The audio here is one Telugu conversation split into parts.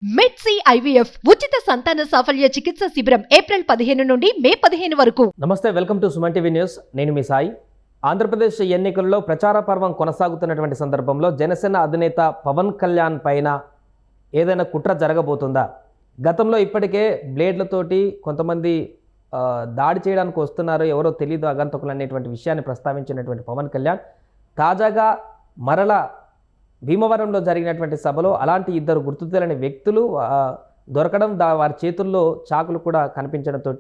మెడ్సీ ఐవీఎఫ్ ఉచిత సంతాన సాఫల్య చికిత్స శిబిరం ఏప్రిల్ 15 నుండి మే 15 వరకు. నమస్తే, welcome to Suman TV news. నేను మీ సాయి. ఆంధ్రప్రదేశ్ ఎన్నికల్లో ప్రచార పర్వం కొనసాగుతున్నటువంటి సందర్భంలో జనసేన అధినేత పవన్ కళ్యాణ్ పైన ఏదైనా కుట్ర జరగబోతుందా? గతంలో ఇప్పటికే బ్లేడ్లతోటి కొంతమంది దాడి చేయడానికి వస్తున్నారు, ఎవరో తెలియదు అగంతకులు అనేటువంటి విషయాన్ని ప్రస్తావించినటువంటి పవన్ కళ్యాణ్ తాజాగా మరలా భీమవరంలో జరిగినటువంటి సభలో అలాంటి ఇద్దరు గుర్తు తెలియని వ్యక్తులు దొరకడం, వారి చేతుల్లో చాకులు కూడా కనిపించడంతో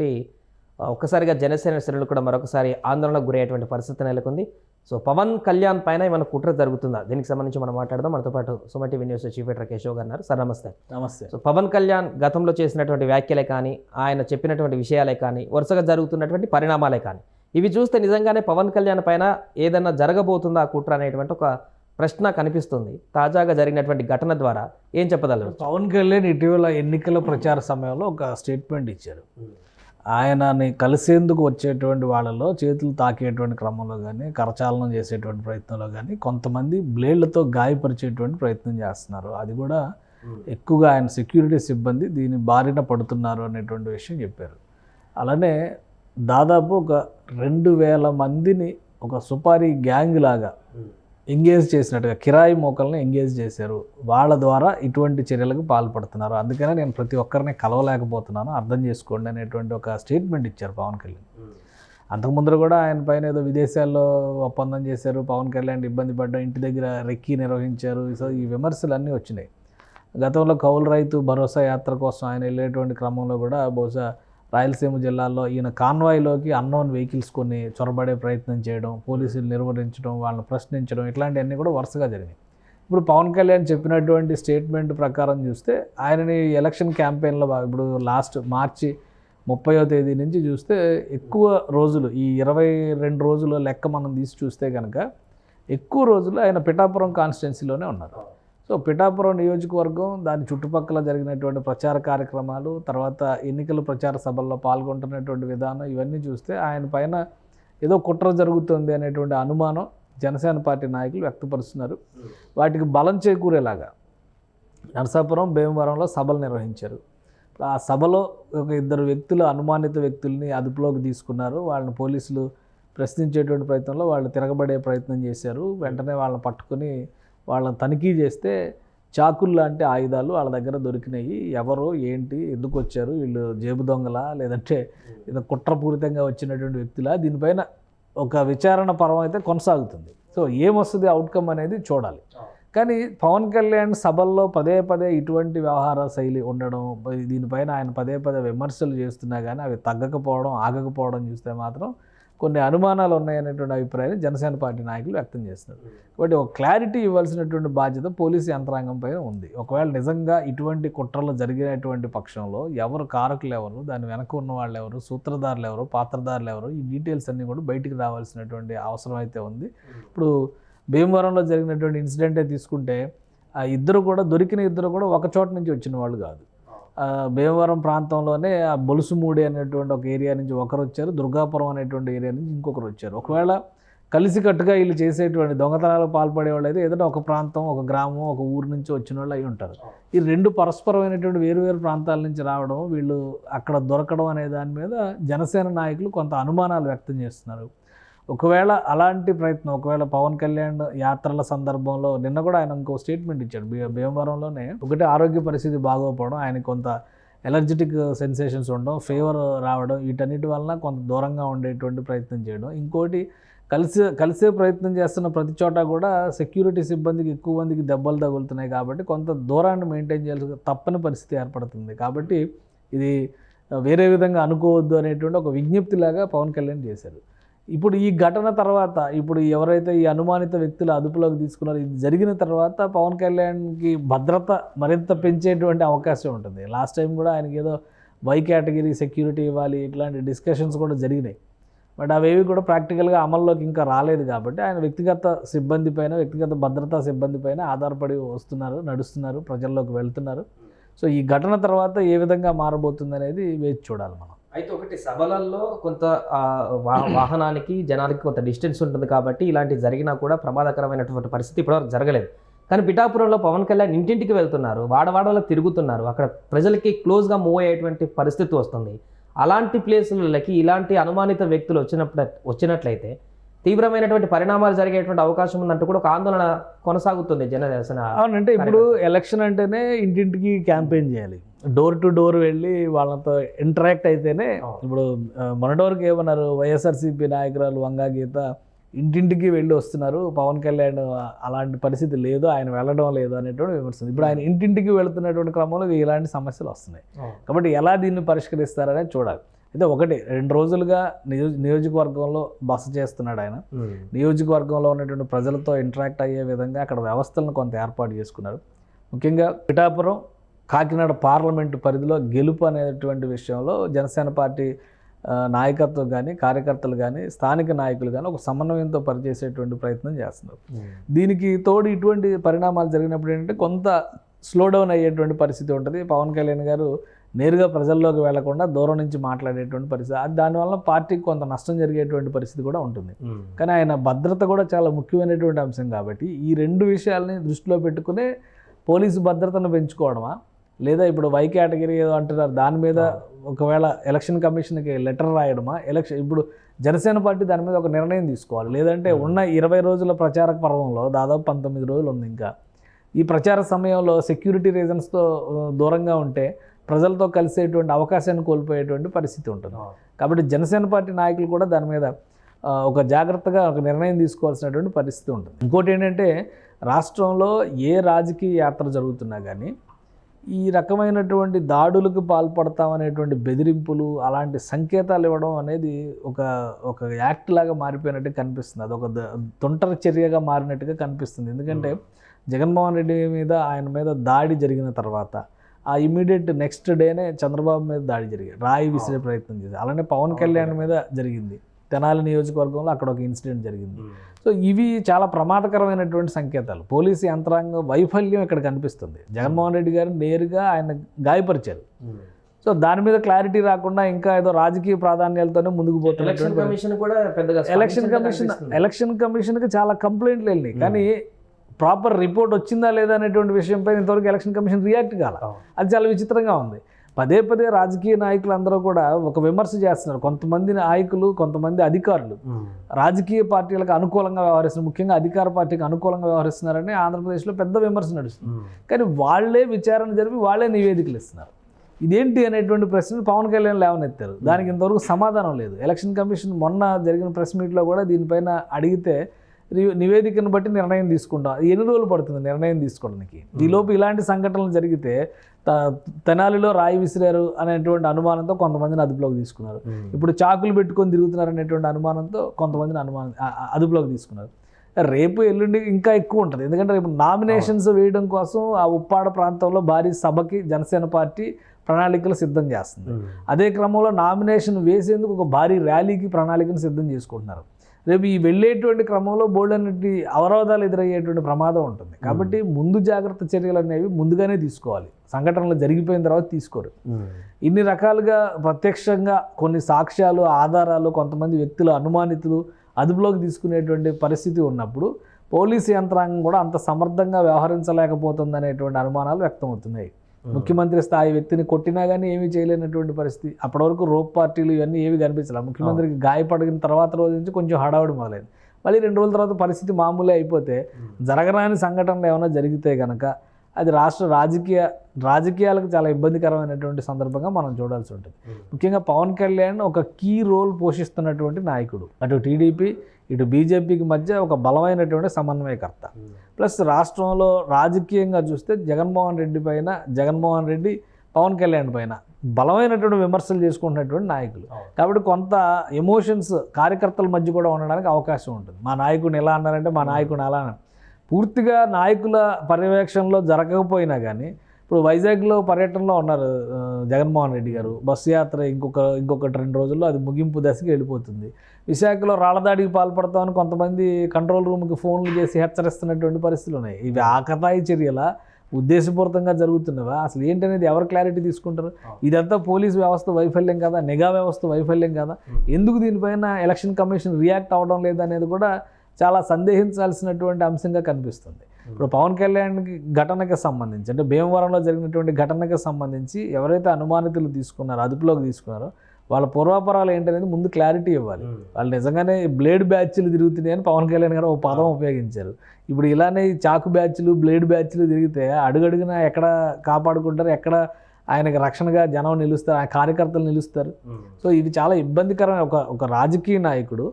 ఒక్కసారిగా జనసేన శ్రేణులు కూడా మరొకసారి ఆందోళనకు గురయ్యేటువంటి పరిస్థితి నెలకొంది. సో పవన్ కళ్యాణ్ పైన ఏమైనా కుట్ర జరుగుతుందా? దీనికి సంబంధించి మనం మాట్లాడదాం. మనతో పాటు Suman TV news chief editor Keshav గారు ఉన్నారు. సార్ నమస్తే. నమస్తే. సో పవన్ కళ్యాణ్ గతంలో చేసినటువంటి వ్యాఖ్యలే కానీ, ఆయన చెప్పినటువంటి విషయాలే కానీ, వరుసగా జరుగుతున్నటువంటి పరిణామాలే కానీ, ఇవి చూస్తే నిజంగానే పవన్ కళ్యాణ్ పైన ఏదైనా జరగబోతుందా కుట్ర అనేటువంటి ఒక ప్రశ్న కనిపిస్తుంది. తాజాగా జరిగినటువంటి ఘటన ద్వారా ఏం చెప్పగలరు? పవన్ కళ్యాణ్ ఇటీవల ఎన్నికల ప్రచార సమయంలో ఒక స్టేట్మెంట్ ఇచ్చారు. ఆయనని కలిసేందుకు వచ్చేటువంటి వాళ్ళలో చేతులు తాకేటువంటి క్రమంలో కానీ, కరచాలనం చేసేటువంటి ప్రయత్నంలో కానీ కొంతమంది బ్లేడ్లతో గాయపరిచేటువంటి ప్రయత్నం చేస్తున్నారు. అది కూడా ఎక్కువగా ఆయన సెక్యూరిటీ సిబ్బంది దీని బారిన పడుతున్నారు అనేటువంటి విషయం చెప్పారు. అలానే దాదాపు ఒక 2000 మందిని ఒక సుపారీ గ్యాంగ్ లాగా ఎంగేజ్ చేసినట్టుగా కిరాయి మోకల్ని ఎంగేజ్ చేశారు. వాళ్ళ ద్వారా ఇటువంటి చర్యలకు పాల్పడుతున్నారు. అందుకనే నేను ప్రతి ఒక్కరిని కలవలేకపోతున్నాను, అర్థం చేసుకోండి అనేటువంటి ఒక స్టేట్మెంట్ ఇచ్చారు పవన్ కళ్యాణ్. అంతకుముందు కూడా ఆయన పైన ఏదో విదేశాల్లో ఒప్పందం చేశారు, పవన్ కళ్యాణ్ ఇబ్బంది పడ్డం, ఇంటి దగ్గర రెక్కీ నిర్వహించారు. సో ఈ విమర్శలు అన్నీ వచ్చినాయి. గతంలో కౌలు రైతు భరోసా యాత్ర కోసం ఆయన వెళ్ళేటువంటి క్రమంలో కూడా బహుశా రాయలసీమ జిల్లాలో ఈయన కాన్వాయ్లోకి అన్నోన్ వెహికల్స్ కొన్ని చొరబడే ప్రయత్నం చేయడం, పోలీసులు నిర్వహించడం, వాళ్ళని ప్రశ్నించడం, ఇట్లాంటివన్నీ కూడా వరుసగా జరిగాయి. ఇప్పుడు పవన్ కళ్యాణ్ చెప్పినటువంటి స్టేట్మెంట్ ప్రకారం చూస్తే ఆయనని ఎలక్షన్ క్యాంపెయిన్లో ఇప్పుడు లాస్ట్ మార్చి 30వ తేదీ నుంచి చూస్తే ఎక్కువ రోజులు, ఈ 22 రోజుల లెక్క మనం తీసి చూస్తే కనుక ఎక్కువ రోజులు ఆయన పిఠాపురం కాన్స్టిట్యున్సీలోనే ఉన్నారు. సో పిఠాపురం నియోజకవర్గం, దాని చుట్టుపక్కల జరిగినటువంటి ప్రచార కార్యక్రమాలు, తర్వాత ఎన్నికల ప్రచార సభల్లో పాల్గొంటున్నటువంటి విధానం, ఇవన్నీ చూస్తే ఆయన పైన ఏదో కుట్ర జరుగుతుంది అనేటువంటి అనుమానం జనసేన పార్టీ నాయకులు వ్యక్తపరుస్తున్నారు. వాటికి బలం చేకూరేలాగా నరసాపురం, భీమవరంలో సభలు నిర్వహించారు. ఆ సభలో ఒక 2 వ్యక్తులు, అనుమానిత వ్యక్తుల్ని అదుపులోకి తీసుకున్నారు. వాళ్ళని పోలీసులు ప్రశ్నించేటువంటి ప్రయత్నంలో వాళ్ళు తిరగబడే ప్రయత్నం చేశారు. వెంటనే వాళ్ళని పట్టుకొని వాళ్ళని తనిఖీ చేస్తే చాకులు లాంటి ఆయుధాలు వాళ్ళ దగ్గర దొరికినాయి. ఎవరు, ఏంటి, ఎందుకు వచ్చారు, వీళ్ళు జేబు దొంగలా లేదంటే ఇది కుట్రపూరితంగా వచ్చినటువంటి వ్యక్తులా, దీనిపైన ఒక విచారణ పర్వం అయితే కొనసాగుతుంది. సో ఏమొస్తుంది అవుట్కమ్ అనేది చూడాలి. కానీ పవన్ కళ్యాణ్ సభల్లో పదే పదే ఇటువంటి వ్యవహార శైలి ఉండడం, దీనిపైన ఆయన పదే పదే విమర్శలు చేస్తున్నా కానీ అవి తగ్గకపోవడం, ఆగకపోవడం చూస్తే మాత్రం కొన్ని అనుమానాలు ఉన్నాయనేటువంటి అభిప్రాయాన్ని జనసేన పార్టీ నాయకులు వ్యక్తం చేస్తున్నారు. కాబట్టి ఒక క్లారిటీ ఇవ్వాల్సినటువంటి బాధ్యత పోలీసు యంత్రాంగం పైన ఉంది. ఒకవేళ నిజంగా ఇటువంటి కుట్రలు జరిగినటువంటి పక్షంలో ఎవరు కారకులు ఎవరు, దాని వెనక ఉన్న వాళ్ళు ఎవరు, సూత్రధారులు ఎవరు, పాత్రధారులు ఎవరు, ఈ డీటెయిల్స్ అన్నీ కూడా బయటికి రావాల్సినటువంటి అవసరం అయితే ఉంది. ఇప్పుడు భీమవరంలో జరిగినటువంటి ఇన్సిడెంటే తీసుకుంటే ఆ దొరికిన ఇద్దరు కూడా ఒక చోట నుంచి వచ్చిన వాళ్ళు కాదు. భీమవరం ప్రాంతంలోనే ఆ బొలుసుమూడి అనేటువంటి ఒక ఏరియా నుంచి ఒకరు వచ్చారు, దుర్గాపురం అనేటువంటి ఏరియా నుంచి ఇంకొకరు వచ్చారు. ఒకవేళ కలిసికట్టుగా వీళ్ళు చేసేటువంటి దొంగతనాలకు పాల్పడే వాళ్ళు అయితే ఏదైనా ఒక ప్రాంతం, ఒక గ్రామం, ఒక ఊరు నుంచి వచ్చిన వాళ్ళు అయి ఉంటారు. ఈ 2 పరస్పరమైనటువంటి వేరు ప్రాంతాల నుంచి రావడం, వీళ్ళు అక్కడ దొరకడం అనే దాని మీద జనసేన నాయకులు కొంత అనుమానాలు వ్యక్తం చేస్తున్నారు. ఒకవేళ అలాంటి ప్రయత్నం, ఒకవేళ పవన్ కళ్యాణ్ యాత్రల సందర్భంలో నిన్న కూడా ఆయన ఇంకో స్టేట్మెంట్ ఇచ్చాడు. భీమవరంలోనే ఒకటి ఆరోగ్య పరిస్థితి బాగోకపోవడం, ఆయనకి కొంత ఎలర్జెటిక్ సెన్సేషన్స్ ఉండడం, ఫీవర్ రావడం, వీటన్నిటి వలన కొంత దూరంగా ఉండేటువంటి ప్రయత్నం చేయడం. ఇంకోటి కలిసే ప్రయత్నం చేస్తున్న ప్రతి చోట కూడా సెక్యూరిటీ సిబ్బందికి ఎక్కువ మందికి దెబ్బలు తగులుతున్నాయి కాబట్టి కొంత దూరాన్ని మెయింటైన్ చేయాల్సి తప్పని పరిస్థితి ఏర్పడుతుంది. కాబట్టి ఇది వేరే విధంగా అనుకోవద్దు అనేటువంటి ఒక విజ్ఞప్తిలాగా పవన్ కళ్యాణ్ చేశారు. ఇప్పుడు ఈ ఘటన తర్వాత, ఇప్పుడు ఎవరైతే ఈ అనుమానిత వ్యక్తులు అదుపులోకి తీసుకున్నారో, ఇది జరిగిన తర్వాత పవన్ కళ్యాణ్కి భద్రత మరింత పెంచేటువంటి అవకాశం ఉంటుంది. లాస్ట్ టైం కూడా ఆయనకి ఏదో వై కేటగిరీ సెక్యూరిటీ ఇవ్వాలి, ఇట్లాంటి డిస్కషన్స్ కూడా జరిగినాయి. బట్ అవేవి కూడా ప్రాక్టికల్గా అమల్లోకి ఇంకా రాలేదు. కాబట్టి ఆయన వ్యక్తిగత భద్రతా సిబ్బంది పైన ఆధారపడి నడుస్తున్నారు, ప్రజల్లోకి వెళ్తున్నారు. సో ఈ ఘటన తర్వాత ఏ విధంగా మారబోతుంది అనేది వేచి చూడాలి మనం. అయితే ఒకటి, సభలలో కొంత వాహనానికి జనాలకి కొంత డిస్టెన్స్ ఉంటుంది కాబట్టి ఇలాంటి జరిగినా కూడా ప్రమాదకరమైనటువంటి పరిస్థితి ఇప్పటివరకు జరగలేదు. కానీ పిఠాపురంలో పవన్ కళ్యాణ్ ఇంటింటికి వెళ్తున్నారు, వాడవాడలో తిరుగుతున్నారు, అక్కడ ప్రజలకి క్లోజ్గా మూవ్ అయ్యేటువంటి పరిస్థితి వస్తుంది. అలాంటి ప్లేసులకి ఇలాంటి అనుమానిత వ్యక్తులు వచ్చినట్లయితే తీవ్రమైనటువంటి పరిణామాలు జరిగేటువంటి అవకాశం ఉందంటూ కూడా ఒక ఆందోళన కొనసాగుతుంది జనసేన. అవునంటే ఇప్పుడు ఎలక్షన్ అంటేనే ఇంటింటికి క్యాంపెయిన్ చేయాలి, డోర్ టు డోర్ వెళ్ళి వాళ్ళతో ఇంటరాక్ట్ అయితేనే. ఇప్పుడు మొన్నటి ఏమన్నారు, వైఎస్ఆర్సీపీ నాయకురాలు వంగా గీత ఇంటింటికి వెళ్ళి వస్తున్నారు, పవన్ కళ్యాణ్ అలాంటి పరిస్థితి లేదు, ఆయన వెళ్ళడం లేదు అనేటువంటి విమర్శింది. ఇప్పుడు ఆయన ఇంటింటికి వెళుతున్నటువంటి క్రమంలో ఇలాంటి సమస్యలు వస్తున్నాయి. కాబట్టి ఎలా దీన్ని పరిష్కరిస్తారనేది చూడాలి. అయితే ఒకటి 2 రోజులుగా నియోజకవర్గంలో బస చేస్తున్నాడు ఆయన. నియోజకవర్గంలో ఉన్నటువంటి ప్రజలతో ఇంటరాక్ట్ అయ్యే విధంగా అక్కడ వ్యవస్థలను కొంత ఏర్పాటు చేసుకున్నారు. ముఖ్యంగా పిఠాపురం కాకినాడ పార్లమెంటు పరిధిలో గెలుపు అనేటువంటి విషయంలో జనసేన పార్టీ నాయకత్వం కానీ కార్యకర్తలు కానీ స్థానిక నాయకులు కానీ ఒక సమన్వయంతో పనిచేసేటువంటి ప్రయత్నం చేస్తున్నారు. దీనికి తోడు ఇటువంటి పరిణామాలు జరిగినప్పుడు ఏంటంటే కొంత స్లో డౌన్ అయ్యేటువంటి పరిస్థితి ఉంటుంది. పవన్ కళ్యాణ్ గారు నేరుగా ప్రజల్లోకి వెళ్లకుండా దూరం నుంచి మాట్లాడేటువంటి పరిస్థితి, దానివల్ల పార్టీకి కొంత నష్టం జరిగేటువంటి పరిస్థితి కూడా ఉంటుంది. కానీ ఆయన భద్రత కూడా చాలా ముఖ్యమైనటువంటి అంశం కాబట్టి ఈ 2 విషయాలని దృష్టిలో పెట్టుకునే పోలీసు భద్రతను పెంచుకోవడమా, లేదా ఇప్పుడు వై కేటగిరీ ఏదో అంటున్నారు దాని మీద ఒకవేళ ఎలక్షన్ కమిషన్కి లెటర్ రాయడమా, ఇప్పుడు జనసేన పార్టీ దాని మీద ఒక నిర్ణయం తీసుకోవాలి. లేదంటే ఉన్న 20 రోజుల ప్రచార పర్వంలో దాదాపు 19 రోజులు ఉంది. ఇంకా ఈ ప్రచార సమయంలో సెక్యూరిటీ రీజన్స్తో దూరంగా ఉంటే ప్రజలతో కలిసేటువంటి అవకాశాన్ని కోల్పోయేటువంటి పరిస్థితి ఉంటుంది. కాబట్టి జనసేన పార్టీ నాయకులు కూడా దాని మీద ఒక జాగ్రత్తగా ఒక నిర్ణయం తీసుకోవాల్సినటువంటి పరిస్థితి ఉంటుంది. ఇంకోటి ఏంటంటే రాష్ట్రంలో ఏ రాజకీయ యాత్ర జరుగుతున్నా కానీ ఈ రకమైనటువంటి దాడులకు పాల్పడతామనేటువంటి బెదిరింపులు అలాంటి సంకేతాలు ఇవ్వడం అనేది ఒక యాక్ట్ లాగా మారిపోయినట్టు కనిపిస్తుంది. అది ఒక తొంటరి చర్యగా మారినట్టుగా కనిపిస్తుంది. ఎందుకంటే జగన్మోహన్ రెడ్డి మీద ఆయన మీద దాడి జరిగిన తర్వాత ఆ ఇమీడియట్ నెక్స్ట్ డేనే చంద్రబాబు మీద దాడి జరిగింది, రాయి విసిరే ప్రయత్నం చేసి. అలానే పవన్ కళ్యాణ్ మీద జరిగింది, తెనాలి నియోజకవర్గంలో అక్కడ ఒక ఇన్సిడెంట్ జరిగింది. సో ఇవి చాలా ప్రమాదకరమైనటువంటి సంకేతాలు. పోలీసు యంత్రాంగం వైఫల్యం ఇక్కడ కనిపిస్తుంది. జగన్మోహన్ రెడ్డి గారు నేరుగా ఆయన గాయపరిచారు. సో దాని మీద క్లారిటీ రాకుండా ఇంకా ఏదో రాజకీయ ప్రాధాన్యాలతోనే ముందుకు పోతున్నారు. ఎలక్షన్ కమిషన్కి చాలా కంప్లైంట్లు వెళ్ళినాయి, కానీ ప్రాపర్ రిపోర్ట్ వచ్చిందా లేదా అనేటువంటి విషయంపై ఇంతవరకు ఎలక్షన్ కమిషన్ రియాక్ట్ కాల. అది చాలా విచిత్రంగా ఉంది. పదే రాజకీయ నాయకులు అందరూ కూడా ఒక విమర్శ చేస్తున్నారు. కొంతమంది నాయకులు, కొంతమంది అధికారులు రాజకీయ పార్టీలకు అనుకూలంగా వ్యవహరిస్తున్నారు, ముఖ్యంగా అధికార పార్టీకి అనుకూలంగా వ్యవహరిస్తున్నారని ఆంధ్రప్రదేశ్లో పెద్ద విమర్శ నడుస్తుంది. కానీ వాళ్ళే విచారణ జరిపి వాళ్ళే నివేదికలు ఇస్తున్నారు. ఇదేంటి అనేటువంటి ప్రశ్నలు పవన్ కళ్యాణ్ లేవనెత్తారు. దానికి ఇంతవరకు సమాధానం లేదు. ఎలక్షన్ కమిషన్ మొన్న జరిగిన ప్రెస్ మీట్లో కూడా దీనిపైన అడిగితే నివేదికను బట్టి నిర్ణయం తీసుకుంటాం. 8 రోజులు పడుతుంది నిర్ణయం తీసుకోవడానికి. ఈలోపు ఇలాంటి సంఘటనలు జరిగితే తెనాలిలో రాయి విసిరారు అనేటువంటి అనుమానంతో కొంతమందిని అదుపులోకి తీసుకున్నారు. ఇప్పుడు చాకులు పెట్టుకొని తిరుగుతున్నారు అనేటువంటి అనుమానంతో కొంతమందిని అదుపులోకి తీసుకున్నారు. రేపు ఎల్లుండి ఇంకా ఎక్కువ ఉంటుంది. ఎందుకంటే రేపు నామినేషన్స్ వేయడం కోసం ఆ ఉప్పాడ ప్రాంతంలో భారీ సభకి జనసేన పార్టీ ప్రణాళికలు సిద్ధం చేస్తుంది. అదే క్రమంలో నామినేషన్ వేసేందుకు ఒక భారీ ర్యాలీకి ప్రణాళికను సిద్ధం చేసుకుంటున్నారు. రేపు ఈ వెళ్ళేటువంటి క్రమంలో బోల్డన్నిటి అవరోధాలు ఎదురయ్యేటువంటి ప్రమాదం ఉంటుంది. కాబట్టి ముందు జాగ్రత్త చర్యలు అనేవి ముందుగానే తీసుకోవాలి, సంఘటనలు జరిగిపోయిన తర్వాత తీసుకోరు. ఇన్ని రకాలుగా ప్రత్యక్షంగా కొన్ని సాక్ష్యాలు, ఆధారాలు, కొంతమంది వ్యక్తులు, అనుమానితులు అదుపులోకి తీసుకునేటువంటి పరిస్థితి ఉన్నప్పుడు పోలీసు యంత్రాంగం కూడా అంత సమర్థంగా వ్యవహరించలేకపోతుంది అనేటువంటి అనుమానాలు వ్యక్తమవుతున్నాయి. ముఖ్యమంత్రి స్థాయి వ్యక్తిని కొట్టినా కానీ ఏమీ చేయలేనటువంటి పరిస్థితి. అప్పటి వరకు రోప్ పార్టీలు ఇవన్నీ ఏవి కనిపించాలి. ముఖ్యమంత్రికి గాయపడిన తర్వాత రోజు నుంచి కొంచెం హడావుడి మొదలైంది. మళ్ళీ 2 రోజుల తర్వాత పరిస్థితి మామూలే అయిపోతే జరగరాని సంఘటనలు ఏమైనా జరిగితే కనుక అది రాష్ట్ర రాజకీయాలకు చాలా ఇబ్బందికరమైనటువంటి సందర్భంగా మనం చూడాల్సి ఉంటుంది. ముఖ్యంగా పవన్ కళ్యాణ్ ఒక కీ రోల్ పోషిస్తున్నటువంటి నాయకుడు. అటు టీడీపీ ఇటు బీజేపీకి మధ్య ఒక బలమైనటువంటి సమన్వయకర్త. ప్లస్ రాష్ట్రంలో రాజకీయంగా చూస్తే జగన్మోహన్ రెడ్డి పవన్ కళ్యాణ్ పైన బలమైనటువంటి విమర్శలు చేసుకుంటున్నటువంటి నాయకులు. కాబట్టి కొంత ఎమోషన్స్ కార్యకర్తల మధ్య కూడా ఉండడానికి అవకాశం ఉంటుంది. మా నాయకుడిని ఎలా అన్నారంటే మా నాయకుడిని అలా అన్నారు. పూర్తిగా నాయకుల పర్యవేక్షణలో జరగకపోయినా కానీ ఇప్పుడు వైజాగ్లో పర్యటనలో ఉన్నారు జగన్మోహన్ రెడ్డి గారు. బస్సు యాత్ర ఇంకొక 2 రోజుల్లో అది ముగింపు దశకి వెళ్ళిపోతుంది. విశాఖలో రాళ్లదాడికి పాల్పడతామని కొంతమంది కంట్రోల్ రూమ్కి ఫోన్లు చేసి హెచ్చరిస్తున్నటువంటి పరిస్థితులు ఉన్నాయి. ఇవి ఆకతాయి చర్యల ఉద్దేశపూర్వకంగా జరుగుతున్నవా, అసలు ఏంటనేది ఎవరు క్లారిటీ తీసుకుంటారు? ఇదంతా పోలీసు వ్యవస్థ వైఫల్యం కదా, నిఘా వ్యవస్థ వైఫల్యం కదా, ఎందుకు దీనిపైన ఎలక్షన్ కమిషన్ రియాక్ట్ అవ్వడం లేదనేది కూడా చాలా సందేహించాల్సినటువంటి అంశంగా కనిపిస్తుంది. ఇప్పుడు పవన్ కళ్యాణ్ ఘటనకి సంబంధించి అంటే భీమవరంలో జరిగినటువంటి ఘటనకి సంబంధించి ఎవరైతే అనుమానితులు తీసుకున్నారో, అదుపులోకి తీసుకున్నారో వాళ్ళ పూర్వాపరాలు ఏంటనేది ముందు క్లారిటీ ఇవ్వాలి. వాళ్ళు నిజంగానే బ్లేడ్ బ్యాచ్లు తిరుగుతున్నాయని పవన్ కళ్యాణ్ గారు ఒక పదం ఉపయోగించారు. ఇప్పుడు ఇలానే చాకు బ్యాచ్లు, బ్లేడ్ బ్యాచ్లు తిరిగితే అడుగడుగున ఎక్కడ కాపాడుకుంటారు, ఎక్కడ ఆయనకి రక్షణగా జనం నిలుస్తారు, ఆయన కార్యకర్తలు నిలుస్తారు. సో ఇది చాలా ఇబ్బందికరమైన ఒక రాజకీయ నాయకుడు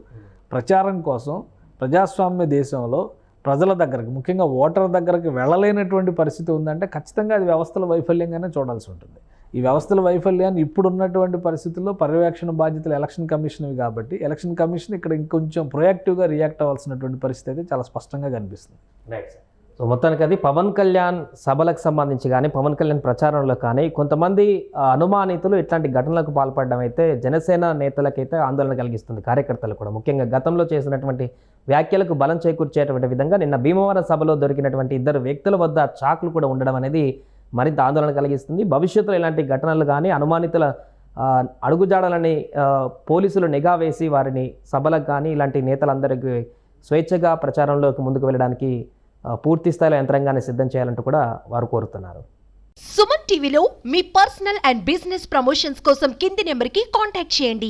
ప్రచారం కోసం ప్రజాస్వామ్య దేశంలో ప్రజల దగ్గరకు, ముఖ్యంగా ఓటర్ దగ్గరకు వెళ్ళలేనటువంటి పరిస్థితి ఉందంటే ఖచ్చితంగా అది వ్యవస్థల వైఫల్యంగానే చూడాల్సి ఉంటుంది. ఈ వ్యవస్థల వైఫల్యాన్ని ఇప్పుడున్నటువంటి పరిస్థితుల్లో పర్యవేక్షణ బాధ్యతలు ఎలక్షన్ కమిషన్వి కాబట్టి ఎలక్షన్ కమిషన్ ఇక్కడ ఇంకొంచెం ప్రొయాక్టివ్గా రియాక్ట్ అవ్వాల్సినటువంటి పరిస్థితి అయితే చాలా స్పష్టంగా కనిపిస్తుంది. Right sir. సో మొత్తానికి అది పవన్ కళ్యాణ్ సభలకు సంబంధించి కానీ, పవన్ కళ్యాణ్ ప్రచారంలో కానీ కొంతమంది అనుమానితులు ఇట్లాంటి ఘటనలకు పాల్పడడం అయితే జనసేన నేతలకైతే ఆందోళన కలిగిస్తుంది, కార్యకర్తలు కూడా. ముఖ్యంగా గతంలో చేసినటువంటి వ్యాఖ్యలకు బలం చేకూర్చేటువంటి విధంగా నిన్న భీమవరం సభలో దొరికినటువంటి 2 వ్యక్తుల వద్ద చాకులు కూడా ఉండడం అనేది మరింత ఆందోళన కలిగిస్తుంది. భవిష్యత్తులో ఇలాంటి ఘటనలు కానీ, అనుమానితుల అడుగుజాడలని పోలీసులు నిఘా వేసి వారిని సభలకు కానీ ఇలాంటి నేతలందరికీ స్వేచ్ఛగా ప్రచారంలోకి ముందుకు వెళ్ళడానికి పూర్తి స్థాయిలో యంత్రాంగాన్ని సిద్ధం చేయాలంటూ కూడా వారు కోరుతున్నారు. సుమన్ టీవీలో మీ పర్సనల్ అండ్ బిజినెస్ ప్రమోషన్స్ కోసం కింది నెంబర్కి కాంటాక్ట్ చేయండి.